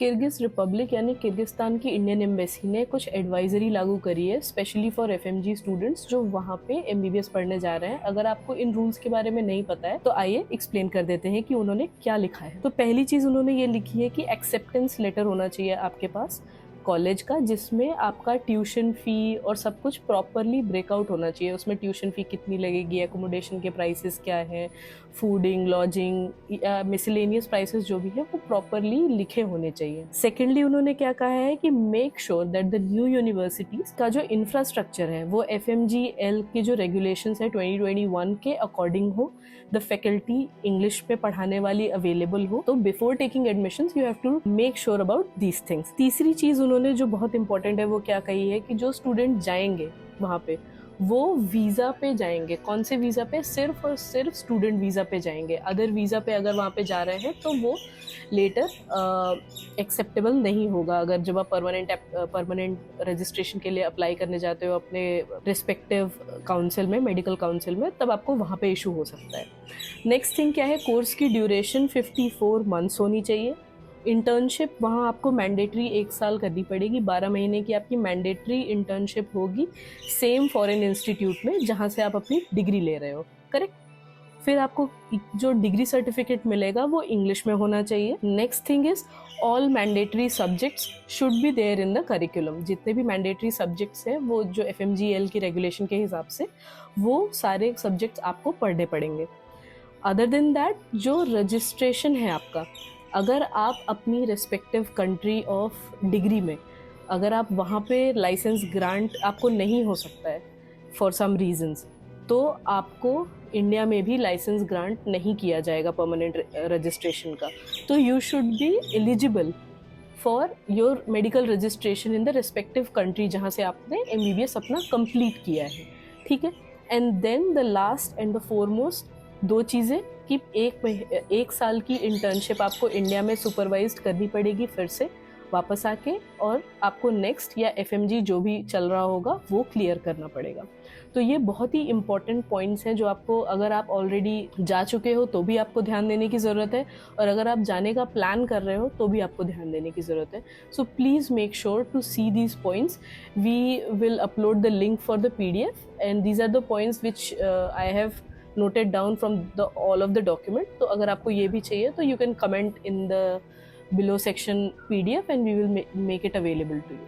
Kyrgyz Republic यानी Kyrgyzstan की Indian embassy ने कुछ एडवाइजरी लागू करी है स्पेशली फॉर एफएमजी स्टूडेंट्स जो वहाँ पे एमबीबीएस पढ़ने जा रहे हैं। अगर आपको इन रूल्स के बारे में नहीं पता है तो आइए एक्सप्लेन कर देते हैं कि उन्होंने क्या लिखा है। तो पहली चीज उन्होंने ये लिखी है कि एक्सेप्टेंस लेटर होना चाहिए आपके पास कॉलेज का, जिसमें आपका ट्यूशन फी और सब कुछ प्रॉपरली ब्रेकआउट होना चाहिए। उसमें ट्यूशन फी कितनी लगेगी, एकोमोडेशन के प्राइसेस क्या है, फूडिंग, लॉजिंग, मिसलेनियस प्राइसेस जो भी है वो प्रॉपरली लिखे होने चाहिए। सेकेंडली उन्होंने क्या कहा है कि make sure that the new universities का जो इंफ्रास्ट्रक्चर है वो एफएमजीएल के जो रेगुलेशंस है 2021 के अकॉर्डिंग हो, द फैकल्टी इंग्लिश पे पढ़ाने वाली अवेलेबल हो। तो before taking admissions you have to make sure about these things. तीसरी चीज उन्होंने जो बहुत इंपॉर्टेंट है वो क्या कही है कि जो स्टूडेंट जाएंगे वहां पे वो वीजा पे जाएंगे। कौन से वीजा पे? सिर्फ और सिर्फ स्टूडेंट वीजा पे जाएंगे। अदर वीजा पे अगर वहाँ पे जा रहे हैं तो वो लेटर एक्सेप्टेबल नहीं होगा। अगर जब आप परमानेंट रजिस्ट्रेशन के लिए अप्लाई करने जाते हो अपने रिस्पेक्टिव काउंसिल में, मेडिकल काउंसिल में, तब आपको वहाँ पे इशू हो सकता है। नेक्स्ट थिंग क्या है, कोर्स की ड्यूरेशन 54 मंथ्स होनी चाहिए। इंटर्नशिप वहाँ आपको मैंडेटरी 1 साल करनी पड़ेगी। 12 महीने की आपकी मैंडेटरी इंटर्नशिप होगी सेम फॉरेन इंस्टीट्यूट में जहाँ से आप अपनी डिग्री ले रहे हो, करेक्ट। फिर आपको जो डिग्री सर्टिफिकेट मिलेगा वो इंग्लिश में होना चाहिए। Next thing is all mandatory subjects should be there in the curriculum. जितने भी मैंडेटरी सब्जेक्ट्स हैं वो जो एफएमजीएल की रेगुलेशन के हिसाब से वो सारे सब्जेक्ट्स आपको पढ़ने पड़ेंगे। अदर देन दैट जो रजिस्ट्रेशन है आपका, अगर आप अपनी रिस्पेक्टिव कंट्री ऑफ डिग्री में अगर आप वहाँ पे लाइसेंस ग्रांट आपको नहीं हो सकता है फॉर सम रीजंस, तो आपको इंडिया में भी लाइसेंस ग्रांट नहीं किया जाएगा परमानेंट रजिस्ट्रेशन का। तो you should be eligible for your medical registration in the respective country जहाँ से आपने एमबीबीएस अपना कंप्लीट किया है, ठीक है। And then the last and the foremost दो चीज़ें कि एक साल की इंटर्नशिप आपको इंडिया में सुपरवाइज्ड करनी पड़ेगी फिर से वापस आके, और आपको नेक्स्ट या एफएमजी जो भी चल रहा होगा वो क्लियर करना पड़ेगा। तो ये बहुत ही इंपॉर्टेंट पॉइंट्स हैं जो आपको, अगर आप ऑलरेडी जा चुके हो तो भी आपको ध्यान देने की ज़रूरत है, और अगर आप जाने का प्लान कर रहे हो तो भी आपको ध्यान देने की ज़रूरत है। So please make sure to see these points. We will upload the link for the PDF and these are the points which I have noted down from all of the document. तो अगर आपको ये भी चाहिए तो you can comment in the below section PDF and we will make it available to you.